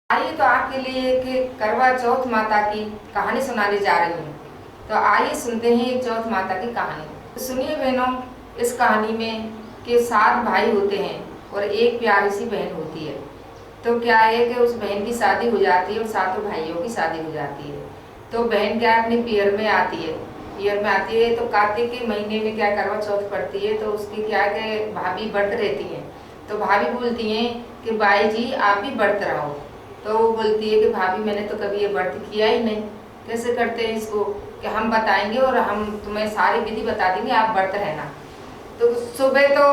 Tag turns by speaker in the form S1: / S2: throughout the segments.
S1: आइए तो आपके लिए एक करवा चौथ माता की कहानी सुनाने जा रही हूँ। तो आइए सुनते हैं एक चौथ माता की कहानी। तो सुनिए बहनों, इस कहानी में कि 7 भाई होते हैं और एक प्यारी सी बहन होती है। तो क्या है कि उस बहन की शादी हो जाती है और 7 भाइयों की शादी हो जाती है। तो बहन क्या अपने पियर में आती है। पियर में आती है तो कार्तिक के महीने में क्या करवा चौथ पड़ती है। तो उसकी क्या कि भाभी व्रत रहती हैं। तो भाभी बोलती हैं कि बाई जी आप भी व्रत रहो। तो वो बोलती है कि भाभी मैंने तो कभी ये व्रत किया ही नहीं, कैसे करते हैं इसको, कि हम बताएंगे और हम तुम्हें सारी विधि बता देंगे, आप व्रत रहना। तो सुबह तो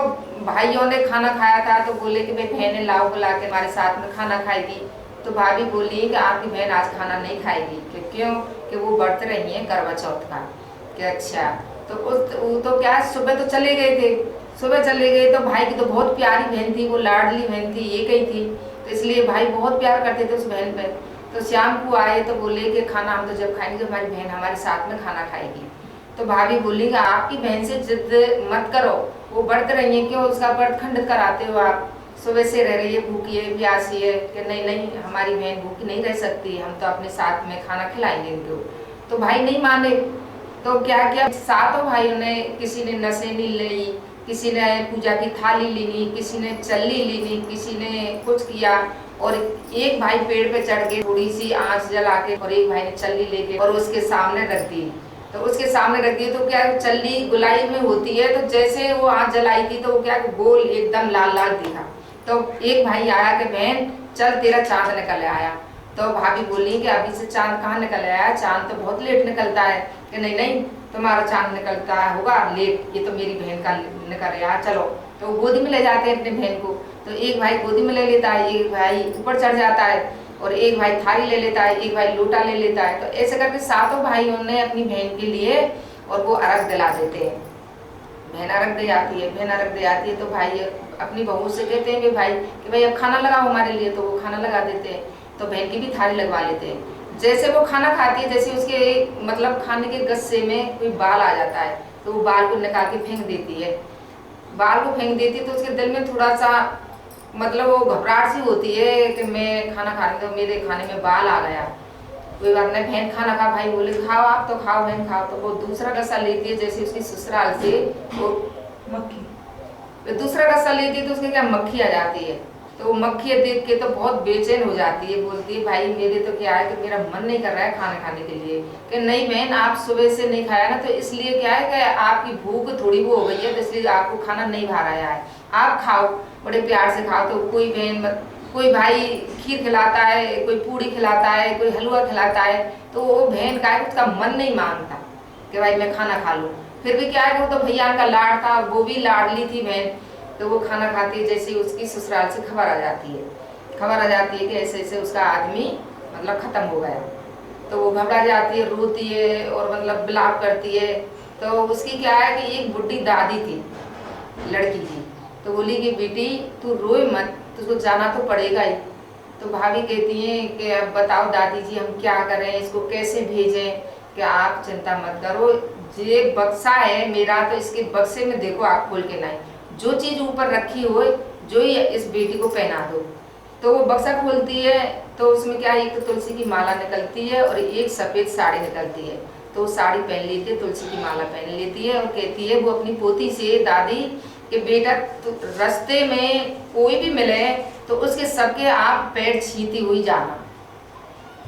S1: भाइयों ने खाना खाया था तो बोले कि भाई बहनें लाओ बुला के हमारे साथ में खाना खाएगी। तो भाभी बोली कि आपकी बहन आज खाना नहीं खाएगी कि क्यों, कि वो व्रत रही है करवा चौथ का। कि अच्छा। तो वो तो क्या सुबह तो चले गए थे। सुबह चले गए तो भाई की तो बहुत प्यारी बहन थी, वो लाडली बहन थी, एक ही थी। तो इसलिए भाई बहुत प्यार करते थे उस बहन पे। तो शाम को आए तो बोले कि खाना हम तो जब खाएंगे जब हमारी बहन हमारे साथ में खाना खाएगी। तो भाभी बोली कि आपकी बहन से जिद मत करो, वो व्रत रही है, क्यों उसका व्रत खंडित कराते हो आप, सुबह से रह रही है, भूखी है, प्यासी है। कि नहीं नहीं, हमारी बहन भूखी नहीं रह सकती, हम तो अपने साथ में खाना खिलाएंगे इनको। तो भाई नहीं माने। तो क्या किया, 7 भाइयों ने, किसी ने नसेनी ली, किसी ने पूजा की थाली लेनी, किसी ने चल्ली लेनी, किसी ने कुछ किया। और एक भाई पेड़ पे चढ़ के थोड़ी सी आंच जला के और एक भाई ने चल्ली लेके और उसके सामने रख दी। तो उसके सामने रख दी तो क्या चल्ली गुलाई में होती है, तो जैसे वो आंच जलाई थी तो वो क्या गोल एकदम लाल लाल दिखा। तो एक भाई आया कि बहन चल तेरा चांद निकल आया। तो भाभी बोली कि अभी से चांद कहाँ निकल आया, चांद तो बहुत लेट निकलता है। कि नहीं नहीं, तुम्हारा चांद निकलता होगा लेट, ये तो मेरी बहन का निकल रहा, चलो। तो गोदी में ले जाते हैं अपने बहन को। तो एक भाई गोदी में ले लेता है, एक भाई ऊपर चढ़ जाता है और एक भाई थाली ले लेता है, एक भाई लोटा ले लेता है। तो ऐसे करके 7 भाइयों ने अपनी बहन के लिए और वो अर्घ दिला देते हैं। बहन अर्घ दे आती है, बहन अर्घ दे आती है तो भाई अपनी बहू से कहते हैं भाई कि भाई अब खाना लगाओ हमारे लिए। तो वो खाना लगा देते हैं। तो बहन की भी थाली लगवा लेते हैं। जैसे वो खाना खाती है, जैसे उसके मतलब खाने के गस्से में कोई बाल आ जाता है तो वो बाल को निकाल के फेंक देती है। बाल को फेंक देती है तो उसके दिल में थोड़ा सा मतलब वो घबराहट सी होती है कि मैं खाना खाने तो मेरे खाने में बाल आ गया। कोई बात नहीं, बहन खाना खा। भाई बोले खाओ, आप तो खाओ बहन खाओ। तो वो दूसरा गस्सा लेती है, जैसे उसकी ससुराल से वो मक्खी, दूसरा गस्सा लेती है तो उसके क्या मक्खी आ जाती है। तो वो मक्खी देख के तो बहुत बेचैन हो जाती है, बोलती है भाई मेरे तो क्या है कि मेरा मन नहीं कर रहा है खाना खाने के लिए। कि नहीं बहन आप सुबह से नहीं खाया ना, तो इसलिए क्या है कि आपकी भूख थोड़ी वो हो गई है, तो इसलिए आपको खाना नहीं भा रहा है, आप खाओ, बड़े प्यार से खाओ। तो कोई बहन कोई भाई खीर खिलाता है, कोई पूड़ी खिलाता है, कोई हलवा खिलाता है। तो वो बहन का है उसका मन नहीं मानता कि भाई मैं खाना खा लूँ। फिर भी क्या है वो तो भैया का लाड था, वो भी लाडली थी बहन। तो वो खाना खाती है, जैसे उसकी ससुराल से खबर आ जाती है, खबर आ जाती है कि ऐसे ऐसे उसका आदमी मतलब खत्म हो गया। तो वो घबरा जाती है, रोती है और मतलब बिलाप करती है। तो उसकी क्या है कि एक बुढ़ी दादी थी लड़की की। तो बोली कि बेटी तू रोए मत, तुझको जाना तो पड़ेगा ही। तो भाभी कहती हैं कि अब बताओ दादी जी हम क्या करें, इसको कैसे भेजें। कि आप चिंता मत करो, ये बक्सा है मेरा, तो इसके बक्से में देखो आप खोल के नहीं, जो चीज़ ऊपर रखी हो जो ही इस बेटी को पहना दो। तो वो बक्सा खोलती है तो उसमें क्या, एक तो तुलसी की माला निकलती है और एक सफ़ेद साड़ी निकलती है। तो वो साड़ी पहन लेती है, तुलसी की माला पहन लेती है और कहती है वो अपनी पोती से, दादी कि बेटा तो रास्ते में कोई भी मिले तो उसके सबके आप पैर छीती हुई जाना।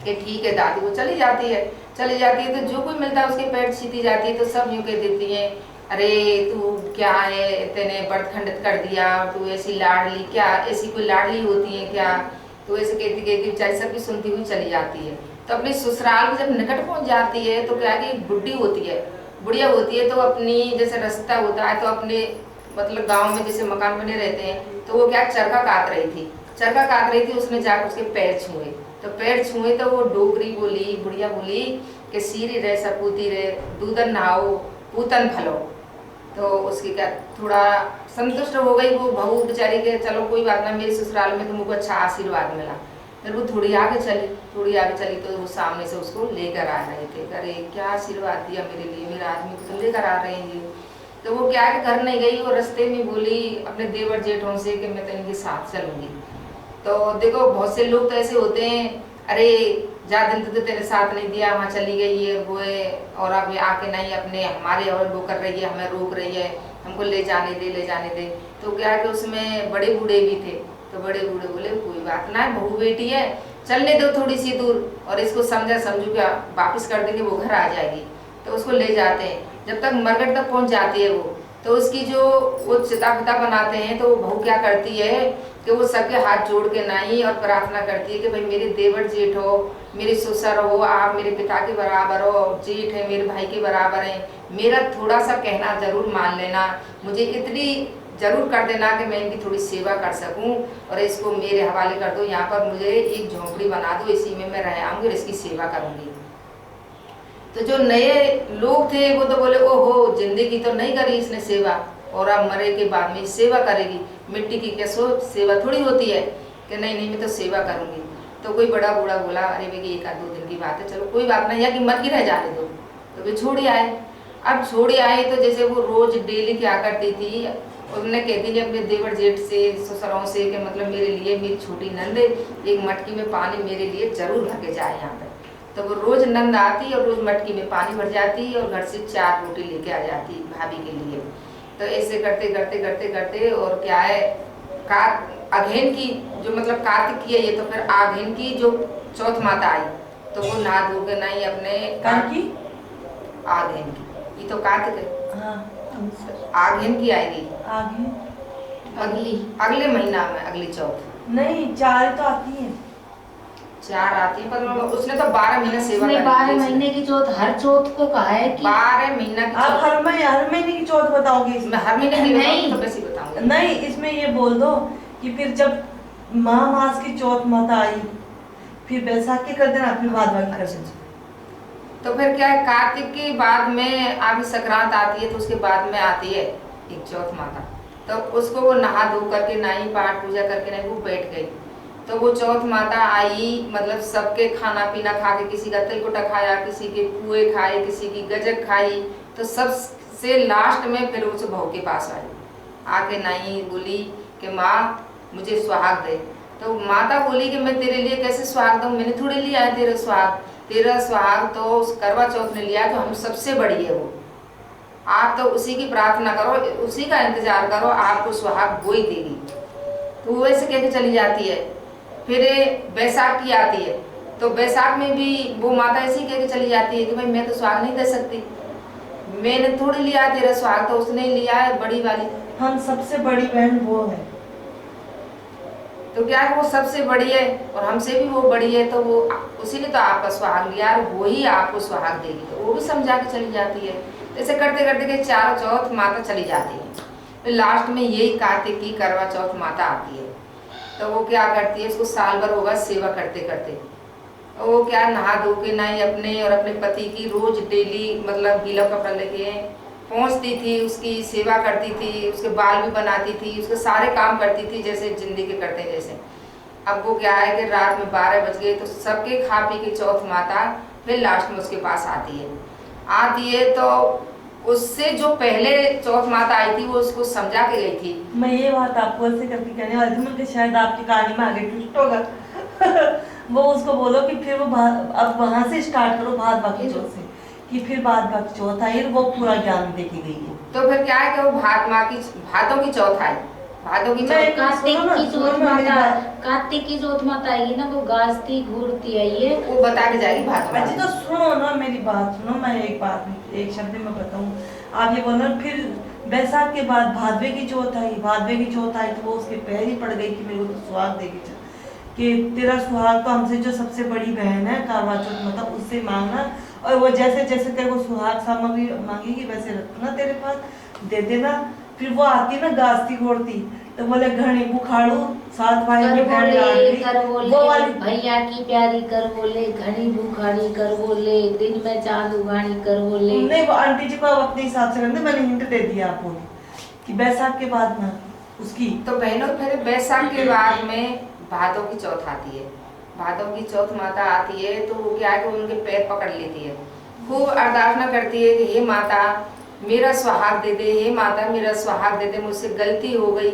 S1: कि ठीक है दादी। वो चली जाती है, चली जाती है तो जो कोई मिलता है उसके पैर छीती जाती है। तो सब यूँ कह देती हैं अरे तू क्या है, तेने व्रत खंडित कर दिया, तू ऐसी लाडली, क्या ऐसी कोई लाडली होती है क्या। तो ऐसे कहती कहती बेचारी सबकी सुनती हुई चली जाती है। तो अपने ससुराल जब निकट पहुंच जाती है तो क्या कि बुढ़ी होती है, बुढ़िया होती है। तो अपनी जैसे रास्ता होता है तो अपने मतलब गांव में जैसे मकान बने रहते हैं, तो वो क्या चरखा काट रही थी, चरखा काट रही थी। उसने जाकर उसके पैर छुए, तो पैर छुए तो वो डोगरी बोली, बुढ़िया बोली कि सीरी रे सपूती रे दूधन नहाओ पूतन फलो। तो उसकी क्या थोड़ा संतुष्ट हो गई वो बहू बेचारी के, चलो कोई बात ना, मेरे ससुराल में तुमको अच्छा आशीर्वाद मिला। फिर वो थोड़ी आगे चली, थोड़ी आगे चली तो वो सामने से उसको लेकर आ रहे थे। अरे क्या आशीर्वाद दिया मेरे लिए, मेरा आदमी को तो लेकर आ रहे हैं ये। तो वो क्या कि घर नहीं गई, वो रास्ते में बोली अपने देवर जेठों से कि मैं तो इनके साथ चलूंगी। तो देखो बहुत से लोग तो ऐसे होते हैं, अरे जा दिन तो तेरे साथ नहीं दिया, वहाँ चली गई है वो है, और अब आके नहीं अपने हमारे और वो कर रही है, हमें रोक रही है, हमको ले जाने दे ले जाने दे। तो क्या है कि उसमें बड़े बूढ़े भी थे, तो बड़े बूढ़े बोले कोई बात ना है, बहू बेटी है, चलने दो थोड़ी सी दूर, और इसको समझू क्या वापिस कर देंगे, वो घर आ जाएगी। तो उसको ले जाते हैं, जब तक मरघट तक पहुँच जाती है वो, तो उसकी जो वो चिता पिता बनाते हैं, तो वो बहू क्या करती है कि वो सबके हाथ जोड़ के नहीं और प्रार्थना करती है कि भाई मेरे देवर जेठ हो, मेरे ससुर हो, आप मेरे पिता के बराबर हो, जेठ है मेरे भाई के बराबर हैं, मेरा थोड़ा सा कहना जरूर मान लेना, मुझे इतनी जरूर कर देना कि मैं इनकी थोड़ी सेवा कर सकूं, और इसको मेरे हवाले कर दो, यहाँ पर मुझे एक झोंपड़ी बना दो, इसी में मैं रह आऊँगी और इसकी सेवा करूँगी। तो जो नए लोग थे वो तो बोले ओहो जिंदगी तो नहीं करी इसने सेवा, और अब मरे के बाद में सेवा करेगी, मिट्टी की कैसो सेवा थोड़ी होती है कि नहीं नहीं मैं तो सेवा करूँगी। तो कोई बड़ा बूढ़ा बोला अरे भैया एक आध दो दिन की बात है, चलो कोई बात नहीं, या कि मर की रह जाने दो। तो वे छोड़ आए। अब छोड़ आए तो जैसे वो रोज डेली क्या करती थी, उन्होंने कहती थी अपने देवर जेठ से ससुरों से कि मतलब मेरे लिए मेरी छोटी नंद एक मटकी में पानी मेरे लिए जरूर भर के जाए यहाँ पे। तो वो रोज नंद आती और रोज मटकी में पानी भर जाती और घर से 4 रोटी लेके आ जाती भाभी के लिए। तो ऐसे करते करते करते करते और क्या है अघेन की जो मतलब कार्तिक की है ये, तो फिर आघेन की जो चौथ माता आई, तो वो नहा धो के नहीं अपने आघेन की, ये तो कार्तिक है, हाँ आघेन की आएगी अगले महीना में, अगली चौथ नहीं 4 तो आती है, 4 आती है, पर उसने तो 12 महीना सेवा करी।
S2: 12 महीने की चौथ, हर चौथ को कहा है कि
S1: 12 महीना की।
S3: आप हर महीने की चौथ बताओगे?
S1: मैं हर महीने की नहीं तो कैसे बताऊंगी?
S3: नहीं, इसमें ये बोल दो कि फिर जब माह मास की चौथ माता आई, फिर बैसाखी कर देना, फिर भादवा की कर देना।
S1: तो फिर क्या है कार्तिक के बाद में आगे संक्रांत आती है, तो उसके बाद में आती है एक चौथ माता। तो उसको वो नहा धो करके नहीं पाठ पूजा करके नहीं वो बैठ गई। तो वो चौथ माता आई, मतलब सबके खाना पीना खा के, किसी का तिलकुटा खाया, किसी के पुए खाए, किसी की गजक खाई, तो सबसे लास्ट में फिर उस बहू के पास आई, आके नहीं बोली कि माँ मुझे सुहाग दे। तो माता बोली कि मैं तेरे लिए कैसे सुहाग दूँ, मैंने थोड़ी लिया है तेरा सुहाग, तेरा सुहाग तो उस करवा चौथ ने लिया, जो हम सबसे बड़ी है वो, आप तो उसी की प्रार्थना करो, उसी का इंतजार करो, आपको सुहाग वो ही देगी। तो वो ऐसे कह के चली जाती है। फिर बैसाख की आती है, तो बैसाख में भी वो माता ऐसी कह के चली जाती है कि भाई मैं तो सुहाग नहीं दे सकती, मैंने थोड़ी लिया तेरा सुहाग, तो उसने लिया है बड़ी वाली,
S3: हम सबसे बड़ी बहन वो है।
S1: तो क्या है वो सबसे बड़ी है और हमसे भी वो बड़ी है, तो वो उसी ने तो आपका सुहाग लिया और वो ही आपको सुहाग देगी। तो वो भी समझा के चली जाती है। तो ऐसे करते करते के 4 चौथ माता चली जाती है। फिर लास्ट में यही कार्तिक की करवा चौथ माता आती है। तो वो क्या करती है, उसको साल भर होगा सेवा करते करते, वो क्या नहा धो के नहीं अपने और अपने पति की रोज डेली मतलब गीला कपड़ा लेके पहुँचती थी, उसकी सेवा करती थी, उसके बाल भी बनाती थी, उसके सारे काम करती थी जैसे जिंदगी के करते हैं जैसे। अब वो क्या है कि रात में 12 बज गए तो सबके खा पी के चौथ माता फिर लास्ट में उसके पास आती है। तो उससे जो पहले चौथ माता आई थी वो उसको समझा के गई थी।
S3: मैं ये बात आपको ऐसे करके कहने वाली थी, मुझे शायद आपकी कहानी में आगे ट्विस्ट होगा वो उसको बोलो कि फिर वो अब वहां से स्टार्ट करो भादवा की चौथ से, कि फिर भादवा की चौथ आई, वो पूरा ज्ञान देके गई है।
S1: तो फिर क्या है कि वो भादों की चौथ आई, भादों की चौथ,
S2: कार्तिक की चौथ माता आएगी ना, वो गाजती घूरती आई है,
S1: वो बता के जाएगी भादवा।
S3: अच्छा तो सुनो ना मेरी बात सुनो, मैं एक शब्द में बताऊं। आप ये बोलो फिर बैसाख के बाद भादवे की चौथ आई, तो वो उसके पैर ही पड़ गई कि मेरे को तो सुहाग देगी, कि तेरा सुहाग तो हमसे जो सबसे बड़ी बहन है करवा चौथ मतलब उससे मांगना, और वो जैसे जैसे तेरे को सुहाग सामग्री मांगेगी वैसे रखना तेरे पास, दे देना। फिर वो आती ना गाजती घोड़ती, तो बोले घड़ी बुखाड़ू 7 भाई की बहन लाडली, वो वाली
S2: भैया की प्यारी कर बोले, घड़ी बुखाड़ी कर बोले, दिन में चांद उगाड़ी कर बोले।
S3: नहीं वो आंटी जी को अपने हिसाब से करने, मैंने हिंट दे दिया आपको कि बैसाख के बाद में उसकी।
S1: तो बहनों फिर बैसाख के बाद में भादों की चौथ आती है। भादों की चौथ माता आती है तो वो क्या है कि उनके पैर पकड़ लेती है, खूब अरदासना करती है कि हे माता मेरा सुहाग दे दे, हे माता मेरा सुहाग दे दे, मुझसे गलती हो गई।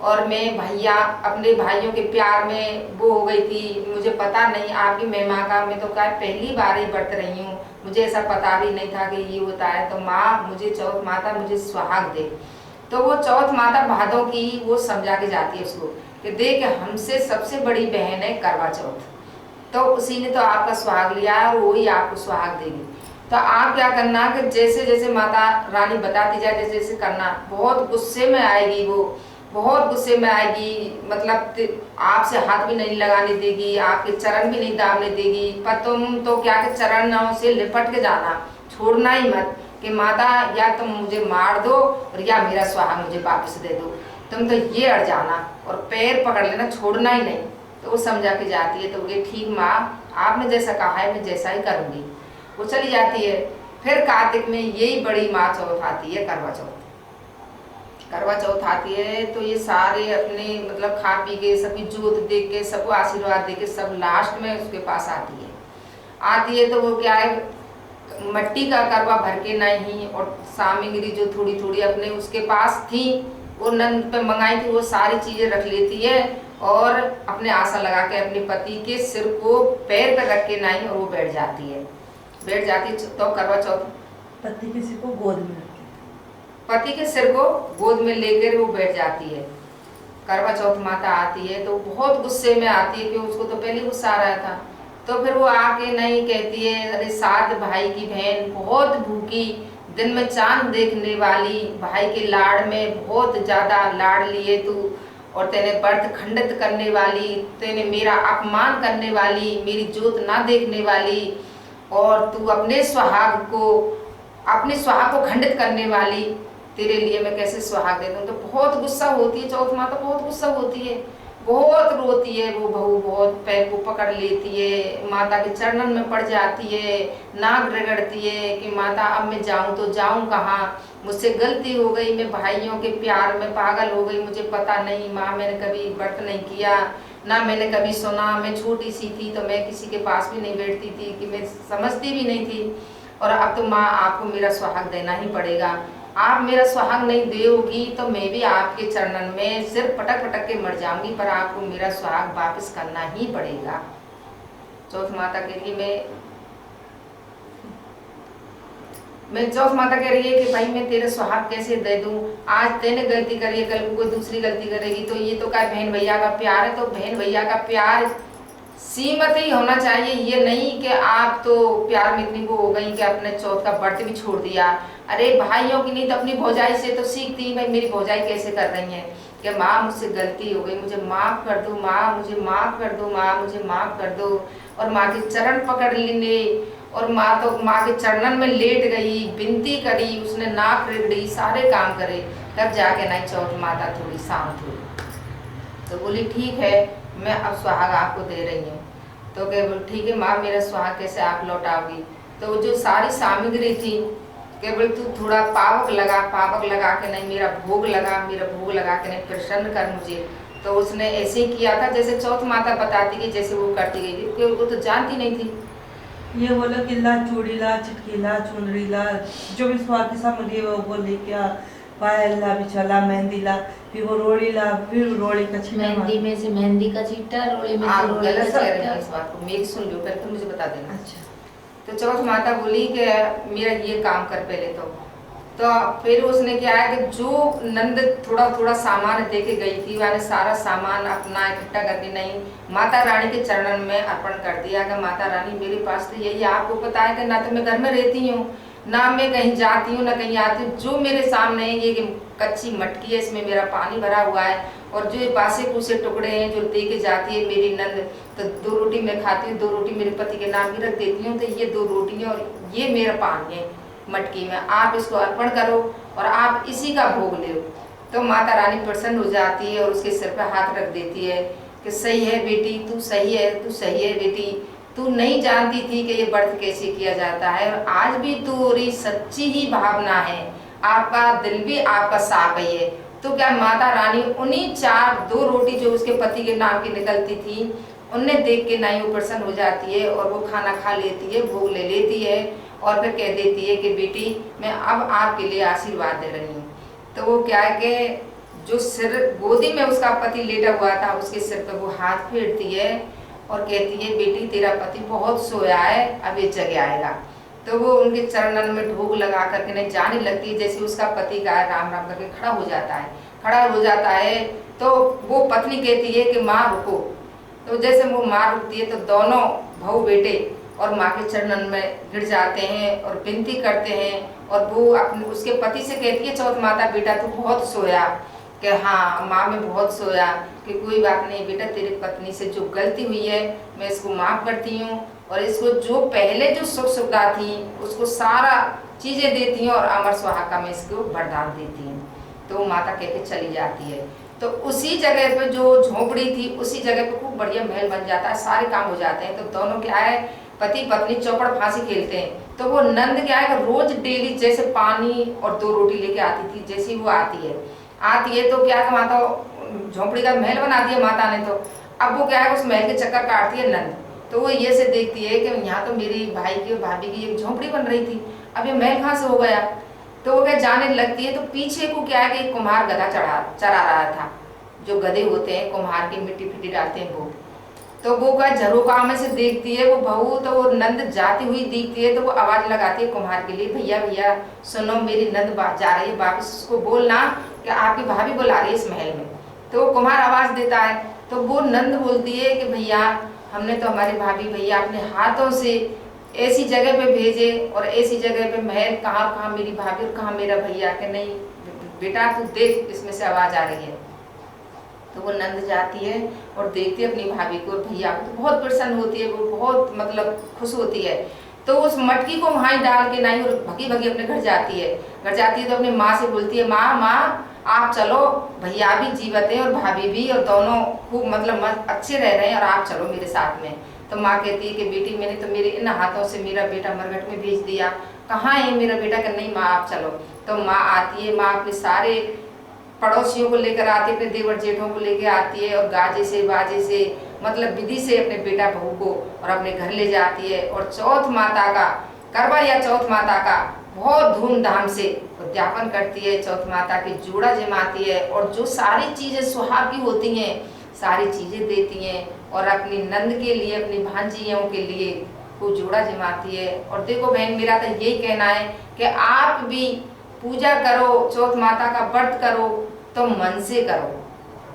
S1: और मैं भैया अपने भाइयों के प्यार में वो हो गई थी। मुझे पता नहीं आपकी महिमा का, मैं तो क्या पहली बार ही बरत रही हूँ, मुझे ऐसा पता भी नहीं था कि ये होता है। तो माँ मुझे चौथ माता मुझे सुहाग दे। तो वो चौथ माता भादों की वो समझा के जाती है उसको कि देख हमसे सबसे बड़ी बहन है करवा चौथ, तो उसी ने तो आपका सुहाग लिया है और वही आपको सुहाग देगी। तो आप क्या करना कि जैसे जैसे माता रानी बताती जाए जैसे जैसे करना। बहुत गुस्से में आएगी वो, बहुत गुस्से में आएगी, मतलब आपसे हाथ भी नहीं लगाने देगी, आपके चरण भी नहीं दाबने देगी। पर तुम तो क्या के चरणों से लिपट के जाना, छोड़ना ही मत कि माता या तुम मुझे मार दो और या मेरा सुहाग मुझे वापस दे दो, तुम तो ये अड़ जाना और पैर पकड़ लेना, छोड़ना ही नहीं। तो वो समझा के जाती है। तो बोले ठीक माँ, आपने जैसा कहा है मैं जैसा ही करूँगी। वो चली जाती है। फिर कार्तिक में यही बड़ी माँ चौथ आती है, करवा चौथ। करवा चौथ आती है तो ये सारे अपने मतलब खा पी के सबकी जोत देख के सबको आशीर्वाद दे के सब लास्ट में उसके पास आती है। तो वो क्या है, मट्टी का करवा भर के नहीं और सामग्री जो थोड़ी थोड़ी अपने उसके पास थी वो नंद पे मंगाई थी, वो सारी चीजें रख लेती है और अपने आसन लगा के अपने पति के सिर को पैर पर रख के नहीं और वो बैठ जाती है। तो करवा चौथ
S3: पति किसी को गोद में रखे,
S1: पति के सिर को गोद में लेकर वो बैठ जाती है। करवा चौथ माता आती है तो बहुत गुस्से में आती है कि उसको तो पहले गुस्सा आ रहा था। तो फिर वो आके नहीं कहती है, अरे 7 भाई की बहन बहुत भूखी, दिन में चांद देखने वाली, भाई के लाड़ में बहुत ज्यादा लाड़ लिए तू, और तेने व्रत खंडित करने वाली, तेने मेरा अपमान करने वाली, मेरी जोत ना देखने वाली, और तू अपने सुहाग को खंडित करने वाली, तेरे लिए मैं कैसे सुहाग दे दूं। तो बहुत गुस्सा होती है चौथ माता, बहुत गुस्सा होती है, बहुत रोती है वो बहू, बहुत पैर को पकड़ लेती है, माता के चरणन में पड़ जाती है, नाक रगड़ती है कि माता अब मैं जाऊं तो जाऊं कहाँ, मुझसे गलती हो गई, मैं भाइयों के प्यार में पागल हो गई, मुझे पता नहीं माँ, मैंने कभी व्रत नहीं किया ना, मैंने कभी सुना, मैं छोटी सी थी तो मैं किसी के पास भी नहीं बैठती थी कि मैं समझती भी नहीं थी, और अब तो माँ आपको मेरा सुहाग देना ही पड़ेगा, आप मेरा सुहाग नहीं दोगी तो मैं भी आपके चरणन में सिर पटक पटक के मर जाऊंगी, पर आपको मेरा सुहाग वापस करना ही पड़ेगा। चौथ माता के लिए मैं चौथ माता कह रही है कि भाई मैं तेरे सुहाग कैसे दे दूं, आज तेने गलती करी है, कल को कोई दूसरी गलती करेगी तो ये तो क्या बहन भैया का प्यार है, तो बहन भैया का प्यार सीमित ही होना चाहिए, ये नहीं कि आप तो प्यार में इतनी वो हो गई कि अपने चौथ का व्रत भी छोड़ दिया। अरे भाइयों की नहीं तो अपनी भौजाई से तो सीखती, भाई मेरी भौजाई कैसे कर रही है कि माँ मुझसे गलती हो गई, मुझे माफ़ कर दो माँ, मुझे माफ़ कर दो माँ, मुझे माफ़ कर दो, और माँ के चरण पकड़ लेने, और माँ तो माँ के चरणन में लेट गई, विनती करी, उसने नाक रगड़ी, सारे काम करे, तब जाके नहीं चौथ माता थोड़ी शांत हुई। तो बोली ठीक है मैं अब सुहाग आपको दे रही हूँ। तो कह बोल ठीक है माँ, मेरा सुहाग कैसे आप लौटाओगी। तो जो सारी सामग्री थी केवल तू थोड़ा पावक लगा के नहीं मेरा भोग लगा के नहीं प्रसन्न कर मुझे। तो उसने ऐसे ही किया था जैसे चौथ माता बताती कि जैसे वो करती गई, क्योंकि वो तो जानती नहीं थी।
S3: ये बोला कि ला चूड़ी ला, चिटकी ला, चुनरी ला, जो भी स्वाद की सामग्री है वो लेके आ, पायल ला, बिछला, मेहंदी ला, फिर वो रोड़ी ला, फिर रोड़ी का छीटा,
S2: मेहंदी में से मेहंदी का छीटा, रोड़ी में से रोड़ी
S1: गलत
S2: का
S1: कह रही
S2: छीटा।
S1: हैं इस बात को, मेरी सुन लो पहले, तो मुझे बता देना।
S3: अच्छा।
S1: तो चौथ माता बोली कि मेरा ये काम कर पहले। तो फिर उसने क्या है कि जो नंद थोड़ा थोड़ा सामान दे के गई थी, मैंने सारा सामान अपना इकट्ठा करके नहीं माता रानी के चरणन में अर्पण कर दिया कि माता रानी मेरे पास तो यही, आपको पता है कि ना तो मैं घर में रहती हूँ, ना मैं कहीं जाती हूँ, ना कहीं आती हूँ, जो मेरे सामने है ये कच्ची मटकी है, इसमें मेरा पानी भरा हुआ है, और जो बासे कुसे टुकड़े हैं जो दे के जाती है मेरी नंद, तो 2 रोटी मैं खाती हूँ, 2 रोटी मेरे पति के नाम की रख देती हूँ, तो ये 2 रोटियाँ और ये मेरा पानी है मटकी में, आप इसको अर्पण करो और आप इसी का भोग लो। तो माता रानी प्रसन्न हो जाती है और उसके सिर पर हाथ रख देती है कि सही है बेटी, तू सही है, तू सही है बेटी, तू नहीं जानती थी कि ये व्रत कैसे किया जाता है, और आज भी तोरी सच्ची ही भावना है, आपका दिल भी आपका साफ है। तो क्या माता रानी उन्हीं 2 रोटी जो उसके पति के नाम की निकलती थी उन्हें देख के नहीं वो प्रसन्न हो जाती है, और वो खाना खा लेती है, भोग ले लेती है, और फिर कह देती है कि बेटी मैं अब आपके लिए आशीर्वाद दे रही हूँ। तो वो क्या है कि जो सिर गोदी में उसका पति लेटा हुआ था उसके सिर पे वो हाथ फेरती है और कहती है बेटी तेरा पति बहुत सोया है, अब ये जग आएगा। तो वो उनके चरणन में ढोक लगा करके नहीं जाने लगती है। जैसे उसका पति का राम राम करके खड़ा हो जाता है तो वो पत्नी कहती है कि माँ रुको। तो जैसे वो माँ रुकती है तो दोनों बहू बेटे और माँ के चरणन में गिर जाते हैं और विनती करते हैं। और वो अपने उसके पति से कहती है चौथ माता बेटा तू बहुत सोया, कि हाँ माँ मैं बहुत सोया, कि कोई बात नहीं बेटा तेरी पत्नी से जो गलती हुई है मैं इसको माफ़ करती हूँ और इसको जो पहले जो सुख सुविधा थी उसको सारा चीज़ें देती हूँ और अमर सुहाग में इसको वरदान देती हूँ। तो माता कह के चली जाती है। तो उसी जगह पे जो झोपड़ी थी उसी जगह पे खूब बढ़िया महल बन जाता है, सारे काम हो जाते हैं। तो दोनों क्या है पति पत्नी चौपड़ फांसी खेलते हैं। तो वो नंद क्या है रोज डेली जैसे पानी और 2 रोटी लेके आती थी, जैसी वो आती है तो क्या माता झोपड़ी का महल बना दिया माता ने। तो अब वो क्या है उस महल के चक्कर काटती है नंद। तो वो ये से देखती है कि यहाँ तो मेरी भाई की और भाभी की एक झोपड़ी बन रही थी, अब ये महल कहाँ से हो गया। तो वो क्या जाने लगती है। तो पीछे को क्या है कि कुम्हार गधा चरा रहा था, जो गधे होते हैं कुम्हार की मिट्टी फिट्टी डालते हैं वो। तो वो क्या झरोखा में से देखती है वो बहू, तो वो नंद जाती हुई दिखती है। तो वो आवाज लगाती है कुम्हार के लिए, भैया भैया सुनो मेरी नंद जा रही है, वापस उसको बोलना कि आपकी भाभी बुला रही है इस महल में। तो वो कुम्हार आवाज देता है। तो वो नंद बोलती है कि भैया हमने तो हमारी भाभी भैया अपने हाथों से ऐसी जगह पे भेजे और ऐसी जगह पे महल, कहाँ मेरी भाभी और कहाँ मेरा भैया, कि नहीं बेटा तू देख इसमें से आवाज आ रही है। तो वो नंद जाती है और देखती है अपनी भाभी को और भैया को, तो बहुत प्रसन्न होती है, वो बहुत मतलब खुश होती है। तो उस मटकी को वहाँ ही डाल के नहीं और भगी भगी अपने घर जाती है। तो अपनी माँ से बोलती है माँ आप चलो, भैया भी जीवित है और भाभी भी, और दोनों खूब मतलब अच्छे रह रहे हैं और आप चलो मेरे साथ में। तो माँ कहती है कि बेटी मैंने तो मेरे इन हाथों से मेरा बेटा मरघट में भेज दिया, कहाँ है मेरा बेटा, कि नहीं माँ आप चलो। तो माँ आती है, माँ अपने सारे पड़ोसियों को लेकर आती है, अपने देवर जेठों को लेकर आती है और गाजे से बाजे से मतलब विधि से अपने बेटा बहू को और अपने घर ले जाती है। और चौथ माता का करवा या चौथ माता का बहुत धूमधाम से उद्यापन करती है। चौथ माता की जोड़ा जमाती है और जो सारी चीज़ें सुहाग की होती हैं सारी चीज़ें देती हैं और अपनी नंद के लिए अपनी भांजियों के लिए को जोड़ा जमाती है। और देखो बहन मेरा तो यही कहना है कि आप भी पूजा करो, चौथ माता का व्रत करो तो मन से करो,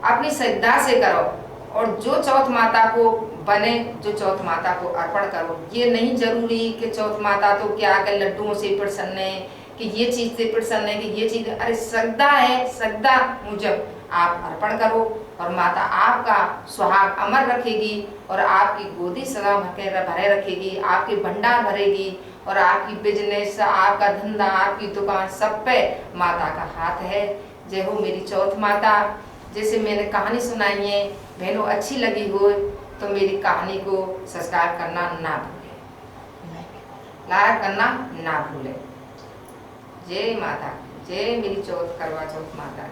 S1: अपनी श्रद्धा से करो और जो चौथ माता को बने जो चौथ माता को अर्पण करो। ये नहीं जरूरी कि चौथ माता तो क्या कर लड्डुओं से प्रसन्न है, कि ये चीज़ से प्रसन्न है, कि ये चीज़, अरे श्रद्धा है, श्रद्धा मुजब आप अर्पण करो और माता आपका सुहाग अमर रखेगी और आपकी गोदी सदा भरे रखेगी, आपके भंडार भरेगी और आपकी बिजनेस, आपका धंधा, आपकी दुकान सब पे माता का हाथ है। जय हो मेरी चौथ माता। जैसे मैंने कहानी सुनाई है, बहनों अच्छी लगी हो तो मेरी कहानी को सब्सक्राइब करना ना भूलें, लाइक करना ना भूलें। जय माता, जय मेरी चौथ करवा चौथ माता।